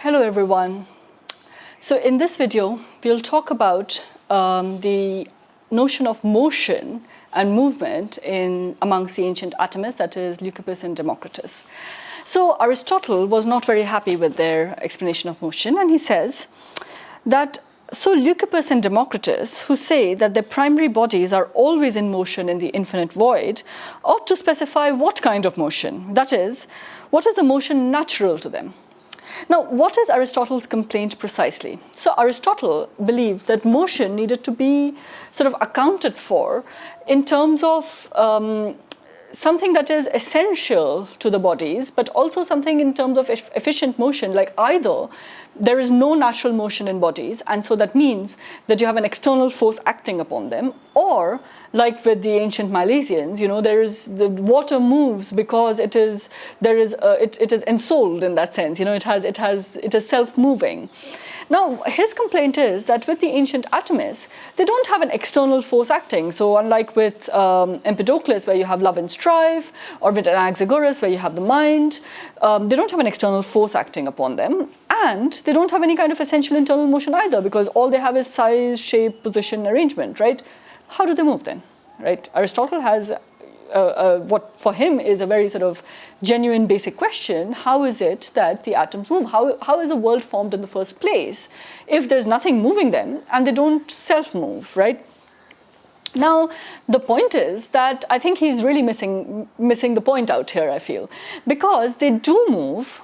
Hello everyone. So in this video, we'll talk about the notion of motion and movement amongst the ancient atomists, that is Leucippus and Democritus. So Aristotle was not very happy with their explanation of motion, and he says that Leucippus and Democritus, who say that their primary bodies are always in motion in the infinite void, ought to specify what kind of motion, that is, what is the motion natural to them. Now, what is Aristotle's complaint precisely? So Aristotle believed that motion needed to be sort of accounted for in terms of something that is essential to the bodies, but also something in terms of efficient motion, like either there is no natural motion in bodies, and so that means that you have an external force acting upon them, or like with the ancient Milesians, the water moves because it is ensouled in that sense. It is self-moving. Now, his complaint is that with the ancient atomists, they don't have an external force acting. So unlike with Empedocles, where you have love and strife, or with Anaxagoras, where you have the mind, they don't have an external force acting upon them. And they don't have any kind of essential internal motion either, because all they have is size, shape, position, arrangement, right? How do they move then, right? Aristotle has what for him is a very sort of genuine basic question: how is it that the atoms move? How is a world formed in the first place if there's nothing moving them and they don't self-move, right? Now, the point is that I think he's really missing the point out here, I feel, because they do move.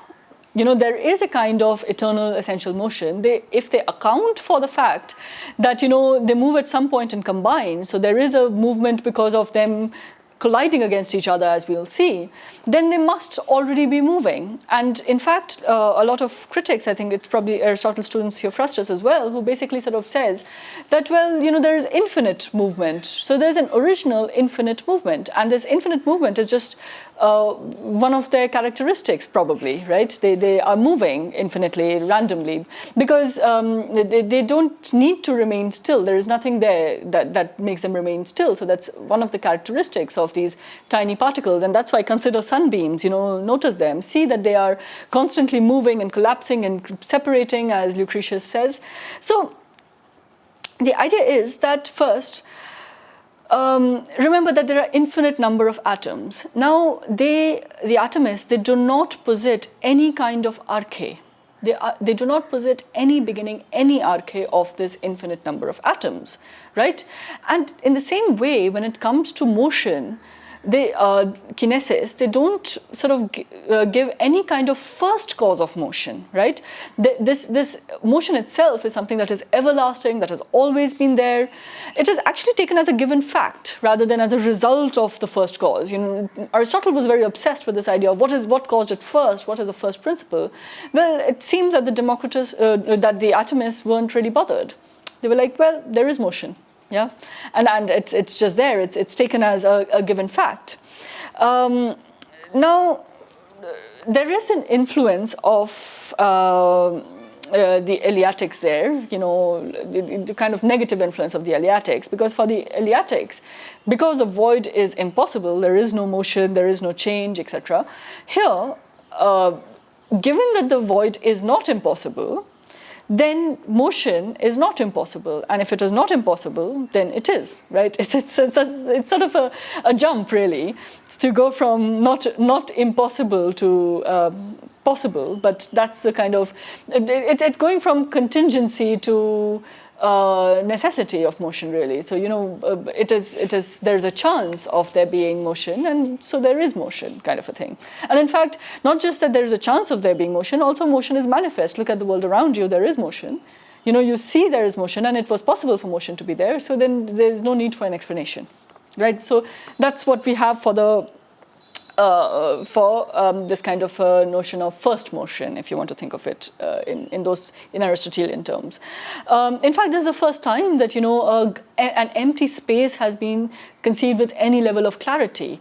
There is a kind of eternal essential motion. If they account for the fact that, they move at some point and combine, so there is a movement because of them colliding against each other, as we'll see, then they must already be moving. And in fact, a lot of critics, I think it's probably Aristotle students, Theophrastus as well, who basically sort of says that, well, there is infinite movement. So there's an original infinite movement. And this infinite movement is just one of their characteristics, probably, right? They are moving infinitely, randomly, because they don't need to remain still. There is nothing there that makes them remain still. So that's one of the characteristics of these tiny particles, and that's why consider sunbeams. Notice them, see that they are constantly moving and collapsing and separating, as Lucretius says. So the idea is that first, remember that there are infinite number of atoms. Now, the atomists, they do not posit any kind of arche. They do not posit any beginning, any arche of this infinite number of atoms, right? And in the same way, when it comes to motion, kinesis, they don't sort of give any kind of first cause of motion, right? This motion itself is something that is everlasting, that has always been there. It is actually taken as a given fact rather than as a result of the first cause. Aristotle was very obsessed with this idea of what caused it first, what is the first principle. Well, it seems that that the atomists weren't really bothered. They were like, well, there is motion. Yeah, and it's just there. It's taken as a given fact. Now, there is an influence of the Eleatics there. The kind of negative influence of the Eleatics, because for the Eleatics, because the void is impossible, there is no motion, there is no change, etc. Here, given that the void is not impossible, then motion is not impossible. And if it is not impossible, then it is, right? It's sort of a jump, really. It's to go from not impossible to possible, but that's the kind of, it's going from contingency to necessity of motion, really. So, there's a chance of there being motion, and so there is motion, kind of a thing. And in fact, not just that there is a chance of there being motion, also motion is manifest. Look at the world around you, there is motion. You see there is motion, and it was possible for motion to be there, so then there's no need for an explanation, right? So that's what we have for this kind of notion of first motion, if you want to think of it in Aristotelian terms. In fact, this is the first time that an empty space has been conceived with any level of clarity.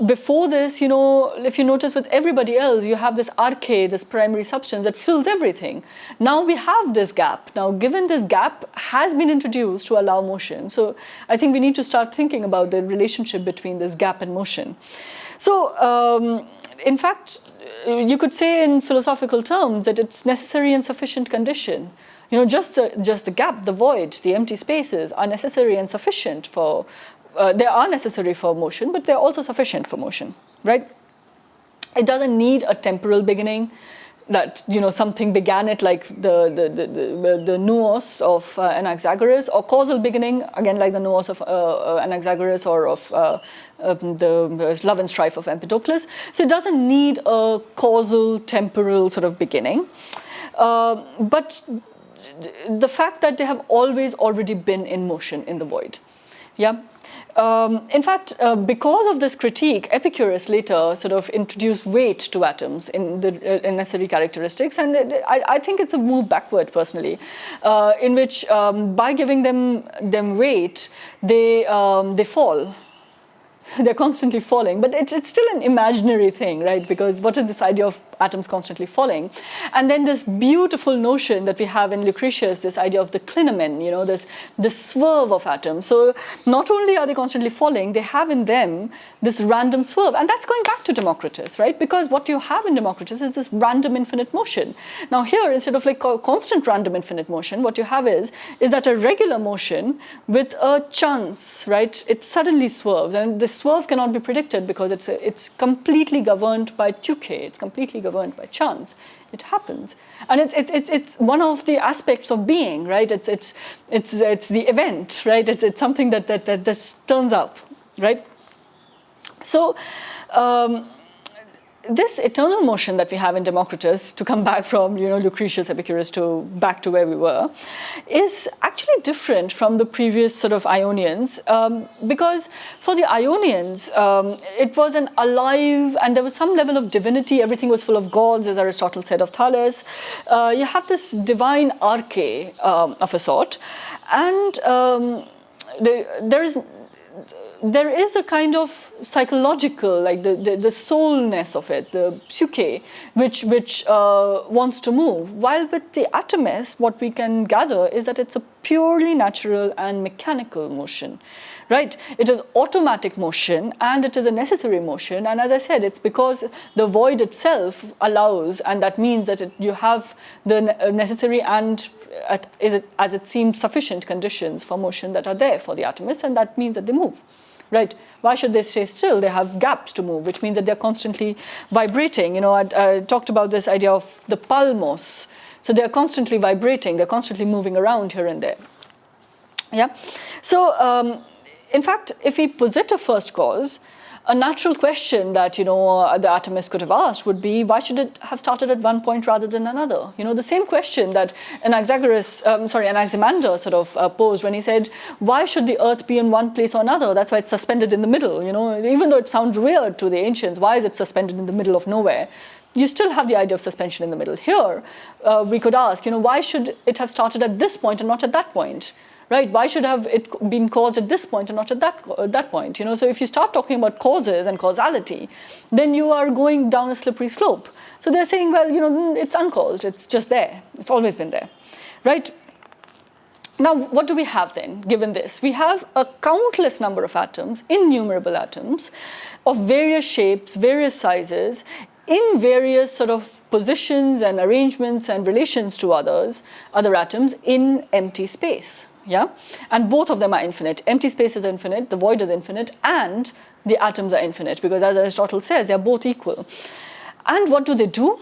Before this, if you notice with everybody else, you have this arche, this primary substance that fills everything. Now we have this gap. Now, given this gap has been introduced to allow motion, so I think we need to start thinking about the relationship between this gap and motion. So in fact, you could say in philosophical terms that it's necessary and sufficient condition. Just the gap, the void, the empty spaces are necessary and sufficient for, they are necessary for motion, but they're also sufficient for motion, right? It doesn't need a temporal beginning, that something began it, like the nous of Anaxagoras, or causal beginning, again like the nous of Anaxagoras, or of the love and strife of Empedocles. So it doesn't need a causal temporal sort of beginning, but the fact that they have always already been in motion in the void. Yeah. In fact, because of this critique, Epicurus later sort of introduced weight to atoms in the necessary characteristics, and I think it's a move backward personally, in which by giving them weight, they fall. They're constantly falling, but it's still an imaginary thing, right? Because what is this idea of atoms constantly falling? And then this beautiful notion that we have in Lucretius, this idea of the clinamen, this swerve of atoms. So not only are they constantly falling, they have in them this random swerve. And that's going back to Democritus, right? Because what you have in Democritus is this random infinite motion. Now here, instead of like constant random infinite motion, what you have is that a regular motion with a chance, right? It suddenly swerves, and this swerve cannot be predicted because it's completely governed by tuche. It's completely governed by chance. It happens, and it's one of the aspects of being, right? It's the event, right? It's something that just turns up, right? So. This eternal motion that we have in Democritus, to come back from Lucretius, Epicurus back to where we were, is actually different from the previous sort of Ionians, because for the Ionians it was an alive, and there was some level of divinity. Everything was full of gods, as Aristotle said of Thales. You have this divine arche of a sort, and there is a kind of psychological, like the soulness of it, the psyche, which wants to move. While with the atomists, what we can gather is that it's a purely natural and mechanical motion, right? It is automatic motion, and it is a necessary motion. And as I said, it's because the void itself allows, and that means that you have the necessary and, as it seems, sufficient conditions for motion that are there for the atomists, and that means that they move. Right? Why should they stay still? They have gaps to move, which means that they're constantly vibrating. I talked about this idea of the palmos. So they're constantly vibrating. They're constantly moving around here and there. Yeah. So in fact, if we posit a first cause, a natural question that the atomists could have asked would be, why should it have started at one point rather than another? The same question that Anaximander sort of posed when he said, why should the earth be in one place or another? That's why it's suspended in the middle. Even though it sounds weird to the ancients, why is it suspended in the middle of nowhere? You still have the idea of suspension in the middle. Here, we could ask, why should it have started at this point and not at that point? Right? Why should have it been caused at this point and not at that point? So if you start talking about causes and causality, then you are going down a slippery slope. So they're saying, well, it's uncaused. It's just there. It's always been there, right? Now, what do we have then, given this? We have a countless number of atoms, innumerable atoms, of various shapes, various sizes, in various sort of positions and arrangements and relations to other atoms in empty space. Yeah, and both of them are infinite. Empty space is infinite, the void is infinite, and the atoms are infinite, because as Aristotle says, they are both equal. And what do?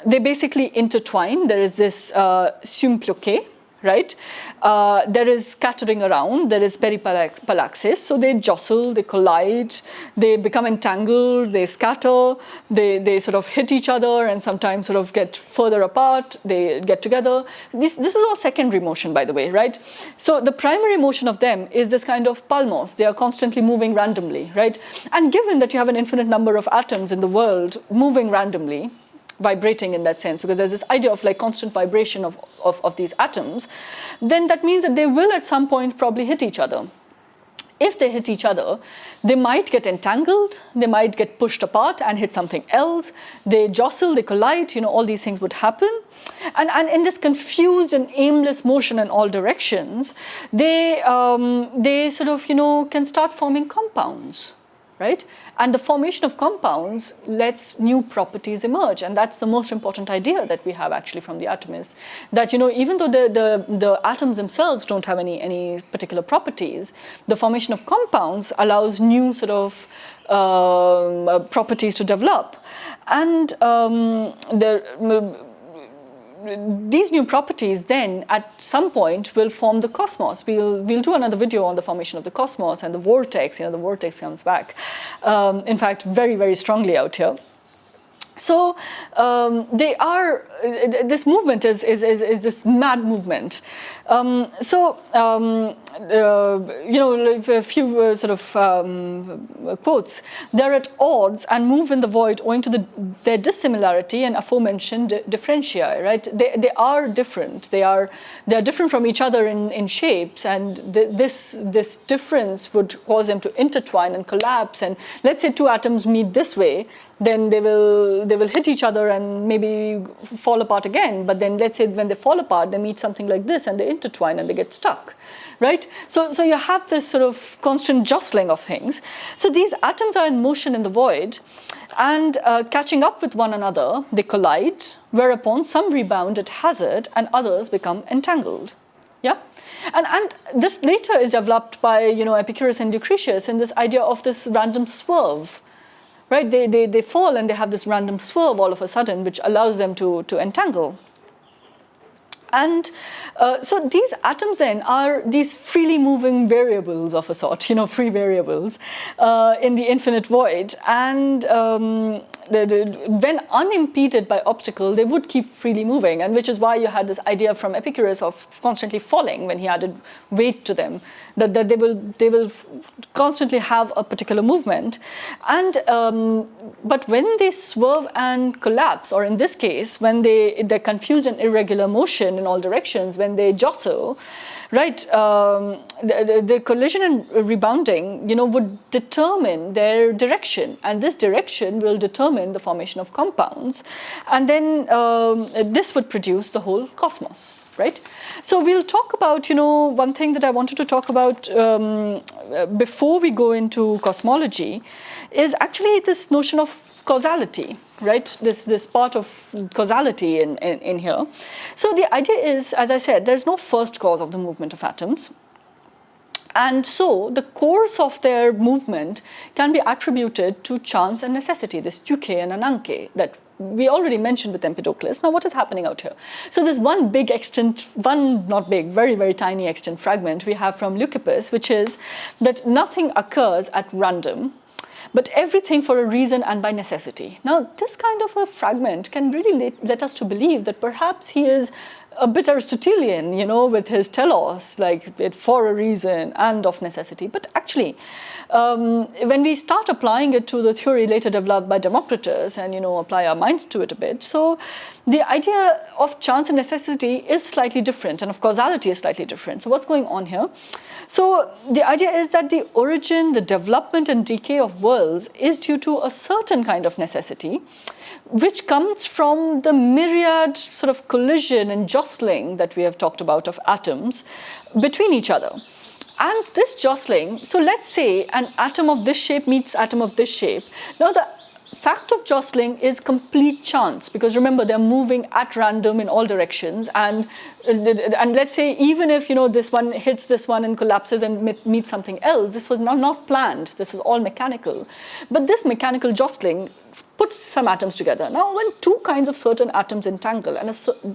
They basically intertwine. There is this symploqué, right? There is scattering around, there is peripalaxis, so they jostle, they collide, they become entangled, they scatter, they sort of hit each other and sometimes sort of get further apart, they get together. This is all secondary motion, by the way, right? So the primary motion of them is this kind of palmos. They are constantly moving randomly, right? And given that you have an infinite number of atoms in the world moving randomly, vibrating in that sense, because there's this idea of like constant vibration of these atoms, then that means that they will at some point probably hit each other. If they hit each other, they might get entangled, they might get pushed apart and hit something else, they jostle, they collide, all these things would happen. And in this confused and aimless motion in all directions, they sort of, can start forming compounds. right? And the formation of compounds lets new properties emerge, and that's the most important idea that we have actually from the atomists. That even though the atoms themselves don't have any particular properties, the formation of compounds allows new sort of properties to develop, and these new properties then at some point will form the cosmos. We'll do another video on the formation of the cosmos and the vortex. The vortex comes back, in fact, very, very strongly out here. So they are. This movement is this mad movement. A few sort of quotes. They're at odds and move in the void owing to their dissimilarity and aforementioned differentia. Right? They are different. They are different from each other in shapes, and this difference would cause them to intertwine and collapse. And let's say two atoms meet this way, then they will hit each other and maybe fall apart again. But then let's say when they fall apart, they meet something like this and they intertwine and they get stuck, right? So you have this sort of constant jostling of things. So these atoms are in motion in the void, and catching up with one another, they collide, whereupon some rebound at hazard and others become entangled. Yeah? And this later is developed by Epicurus and Lucretius in this idea of this random swerve. Right? They fall and they have this random swerve all of a sudden, which allows them to entangle. And so these atoms then are these freely moving variables of a sort, free variables in the infinite void. And when unimpeded by obstacle, they would keep freely moving, and which is why you had this idea from Epicurus of constantly falling when he added weight to them, that they will constantly have a particular movement. And but when they swerve and collapse, or in this case, when they're confused and irregular motion in all directions, when they jostle, right, the collision and rebounding, would determine their direction, and this direction will determine the formation of compounds, and then this would produce the whole cosmos, right? So we'll talk about, one thing that I wanted to talk about before we go into cosmology is actually this notion of causality, right? This part of causality in here. So the idea is, as I said, there's no first cause of the movement of atoms. And so the course of their movement can be attributed to chance and necessity, this tuke and ananke that we already mentioned with Empedocles. Now, what is happening out here? So there's one big extant, one not big, very, very tiny extant fragment we have from Leucippus, which is that nothing occurs at random, but everything for a reason and by necessity. Now, this kind of a fragment can really let us to believe that perhaps he is a bit Aristotelian, with his telos, like it for a reason and of necessity. But actually, when we start applying it to the theory later developed by Democritus and, apply our mind to it a bit, so the idea of chance and necessity is slightly different, and of causality is slightly different. So what's going on here? So the idea is that the origin, the development and decay of worlds is due to a certain kind of necessity, which comes from the myriad sort of collision and jostling that we have talked about of atoms between each other. And this jostling, so let's say an atom of this shape meets atom of this shape. Now the fact of jostling is complete chance, because remember, they're moving at random in all directions, and let's say even if this one hits this one and collapses and meets something else, this was not planned, this is all mechanical. But this mechanical jostling puts some atoms together. Now, when two kinds of certain atoms entangle, and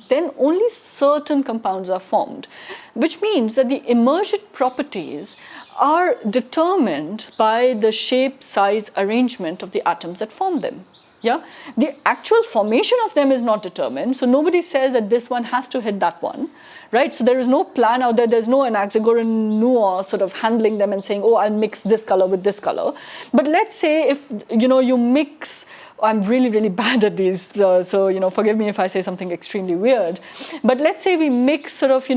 then only certain compounds are formed, which means that the emergent properties are determined by the shape, size, arrangement of the atoms that form them. Yeah, the actual formation of them is not determined, so nobody says that this one has to hit that one, right? So there is no plan out there, there's no Anaxagoras nuance sort of handling them and saying, oh, I'll mix this color with this color. But let's say if, you mix, I'm really, really bad at these, so, forgive me if I say something extremely weird. But let's say we mix sort of,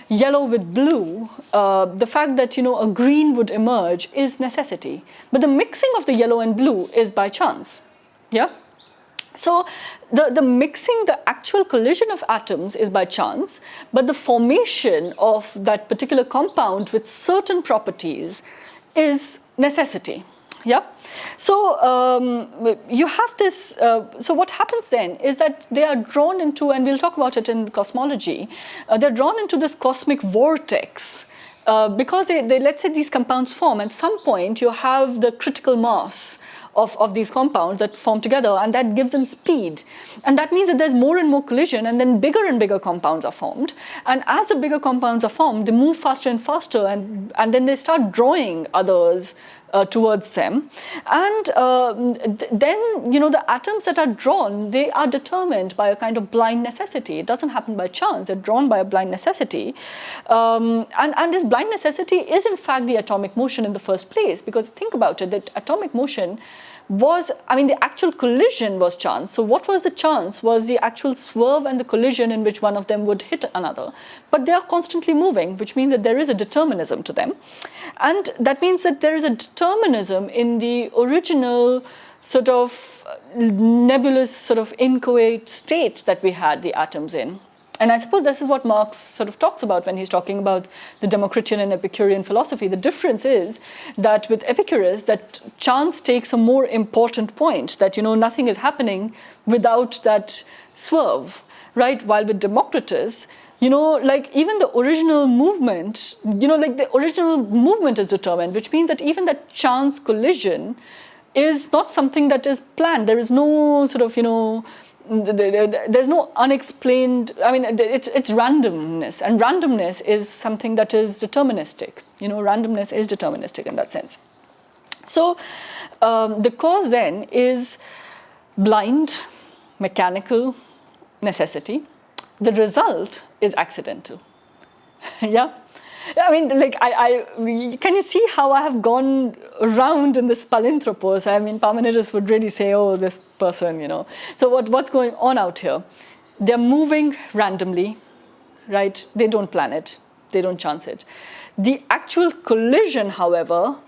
yellow with blue, the fact that, a green would emerge is necessity. But the mixing of the yellow and blue is by chance. Yeah, so the mixing, the actual collision of atoms is by chance, but the formation of that particular compound with certain properties is necessity. Yeah. So you have this. So what happens then is that they are drawn into, and we'll talk about it in cosmology. They're drawn into this cosmic vortex because they let's say these compounds form. At some point, you have the critical mass of these compounds that form together, and that gives them speed. And that means that there's more and more collision, and then bigger and bigger compounds are formed. And as the bigger compounds are formed, they move faster and faster, and then they start drawing others towards them. And then, the atoms that are drawn, they are determined by a kind of blind necessity. It doesn't happen by chance. They're drawn by a blind necessity. And this blind necessity is, in fact, the atomic motion in the first place. Because think about it, that atomic motion was, the actual collision was chance. So what was the chance was the actual swerve and the collision in which one of them would hit another. But they are constantly moving, which means that there is a determinism to them. And that means that there is a determinism in the original sort of nebulous, sort of inchoate state that we had the atoms in. And I suppose this is what Marx sort of talks about when he's talking about the Democritian and Epicurean philosophy. The difference is that with Epicurus, that chance takes a more important point, that, nothing is happening without that swerve, right? While with Democritus, like even the original movement, the original movement is determined, which means that even that chance collision is not something that is planned. There is no sort of, there's no unexplained, it's randomness, and randomness is something that is deterministic. Randomness is deterministic in that sense. So the cause then is blind, mechanical necessity. The result is accidental. Yeah. Can you see how I have gone around in this palinthropos? Parmenides would really say, oh, this person, So what's going on out here? They're moving randomly, right? They don't plan it. They don't chance it. The actual collision, however,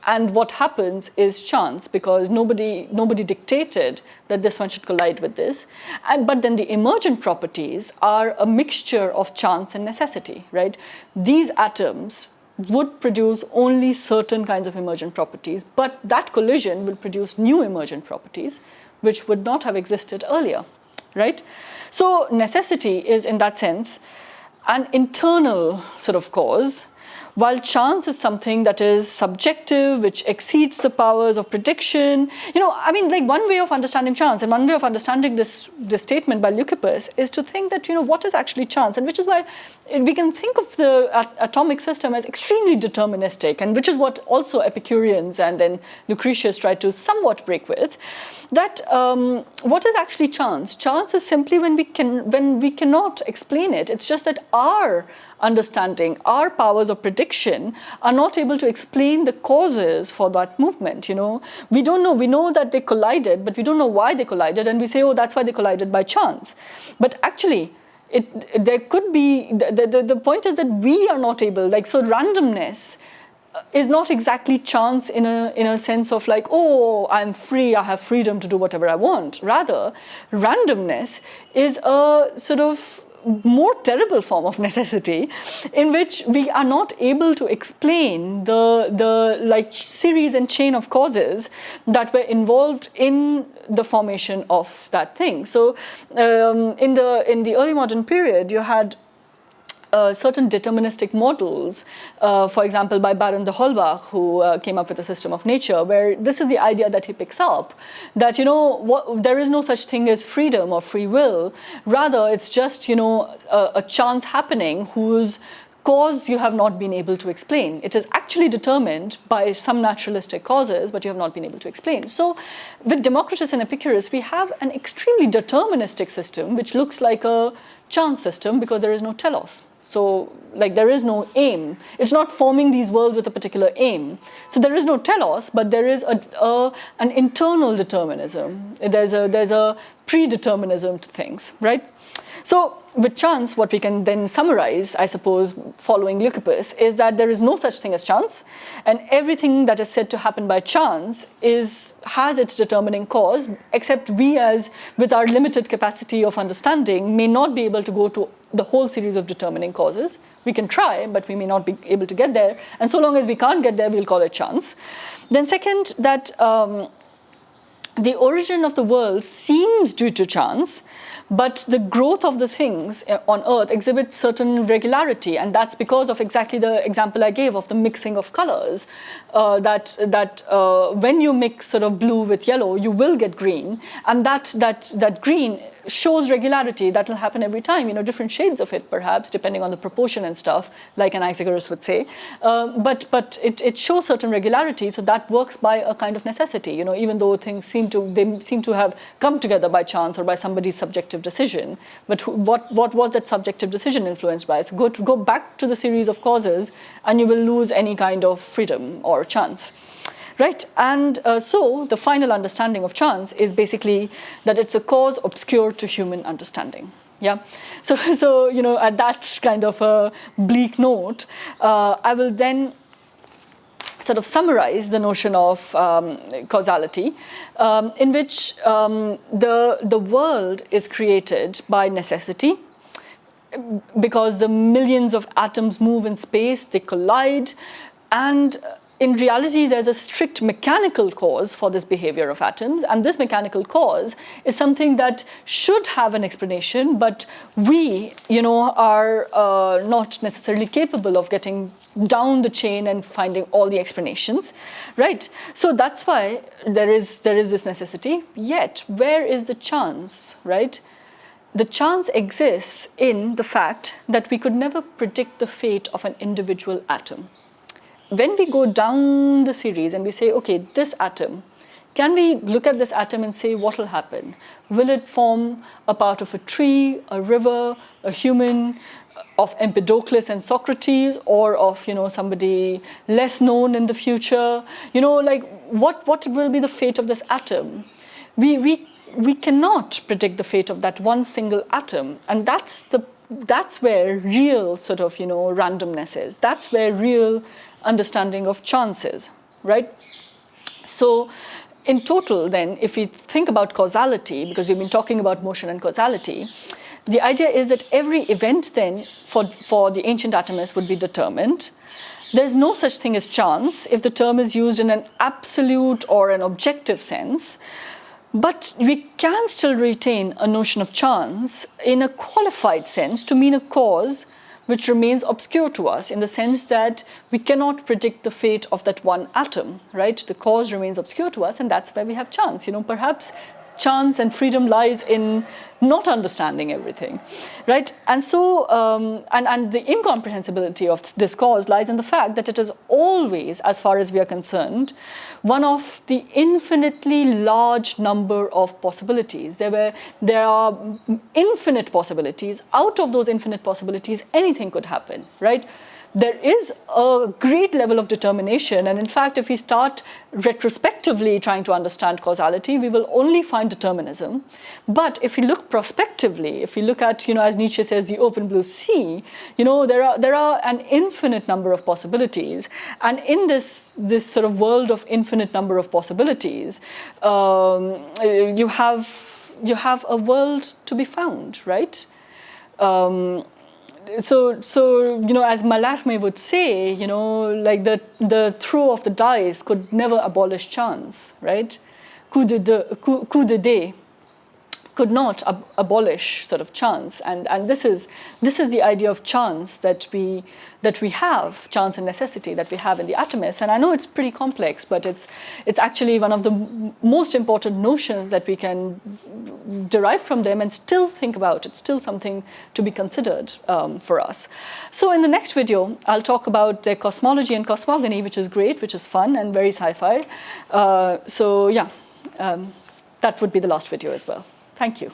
and what happens is chance, because nobody dictated that this one should collide with this. But then the emergent properties are a mixture of chance and necessity, right? These atoms would produce only certain kinds of emergent properties, but that collision will produce new emergent properties which would not have existed earlier, right? So necessity is, in that sense, an internal sort of cause, while chance is something that is subjective, which exceeds the powers of prediction. One way of understanding chance, and one way of understanding this statement by Leucippus, is to think that, what is actually chance, and which is why we can think of the atomic system as extremely deterministic, and which is what also Epicureans and then Lucretius tried to somewhat break with, that what is actually chance? Chance is simply when we cannot explain it. It's just that our understanding, our powers of prediction are not able to explain the causes for that movement. We don't know. We know that they collided, but we don't know why they collided, and we say, oh, that's why they collided by chance. But actually, there could be, the point is that we are not able, so randomness is not exactly chance in a sense of like, oh, I'm free, I have freedom to do whatever I want. Rather, randomness is a sort of more terrible form of necessity, in which we are not able to explain the series and chain of causes that were involved in the formation of that thing. So in the early modern period, you had certain deterministic models, for example, by Baron de Holbach, who came up with a system of nature, where this is the idea that he picks up, that, there is no such thing as freedom or free will. Rather, it's just, a chance happening whose cause you have not been able to explain. It is actually determined by some naturalistic causes, but you have not been able to explain. So with Democritus and Epicurus, we have an extremely deterministic system, which looks like a chance system because there is no telos. So there is no aim. It's not forming these worlds with a particular aim. So there is no telos, but there is an internal determinism. There's a predeterminism to things, right? So with chance, what we can then summarize, I suppose, following Leucippus, is that there is no such thing as chance, and everything that is said to happen by chance has its determining cause, except we, as with our limited capacity of understanding, may not be able to go to the whole series of determining causes. We can try, but we may not be able to get there. And so long as we can't get there, we'll call it chance. Then second, that the origin of the world seems due to chance, but the growth of the things on Earth exhibits certain regularity, and that's because of exactly the example I gave of the mixing of colors, that when you mix sort of blue with yellow, you will get green, and that green shows regularity. That will happen every time, different shades of it perhaps, depending on the proportion and stuff, like an IISER would say. But it shows certain regularity, so that works by a kind of necessity, even though things seem to have come together by chance or by somebody's subjective decision. But what was that subjective decision influenced by? So go back to the series of causes, and you will lose any kind of freedom or chance. Right, and so the final understanding of chance is basically that it's a cause obscure to human understanding. Yeah, so at that kind of a bleak note, I will then sort of summarize the notion of causality, in which the world is created by necessity, because the millions of atoms move in space, they collide, and in reality, there's a strict mechanical cause for this behavior of atoms, and this mechanical cause is something that should have an explanation, but we, are not necessarily capable of getting down the chain and finding all the explanations, right? So that's why there is this necessity. Yet, where is the chance, right? The chance exists in the fact that we could never predict the fate of an individual atom. When we go down the series and we say, okay, this atom, can we look at this atom and say what will happen? Will it form a part of a tree, a river, a human, of Empedocles and Socrates, or of somebody less known in the future? Like what will be the fate of this atom? We cannot predict the fate of that one single atom, and that's where real sort of randomness is. That's where real understanding of chances, right? So in total then, if we think about causality, because we've been talking about motion and causality, the idea is that every event then for the ancient atomists would be determined. There's no such thing as chance if the term is used in an absolute or an objective sense, but we can still retain a notion of chance in a qualified sense to mean a cause which remains obscure to us, in the sense that we cannot predict the fate of that one atom, right? The cause remains obscure to us, and that's where we have chance. Perhaps chance and freedom lies in not understanding everything, right? And so, and the incomprehensibility of this cause lies in the fact that it is always, as far as we are concerned, one of the infinitely large number of possibilities. There are infinite possibilities. Out of those infinite possibilities, anything could happen, right? There is a great level of determination, and in fact, if we start retrospectively trying to understand causality, we will only find determinism. But if we look prospectively, if we look at, as Nietzsche says, the open blue sea, there are an infinite number of possibilities, and in this sort of world of infinite number of possibilities, you have a world to be found, right? So as Mallarmé would say, like the throw of the dice could never abolish chance, right? Coup de dé could not abolish sort of chance, and this is the idea of chance that we have, chance and necessity that we have in the Atomists. And I know it's pretty complex, but it's actually one of the most important notions that we can derive from them and still think about. It's still something to be considered for us. So in the next video, I'll talk about their cosmology and cosmogony, which is great, which is fun and very sci-fi. That would be the last video as well. Thank you.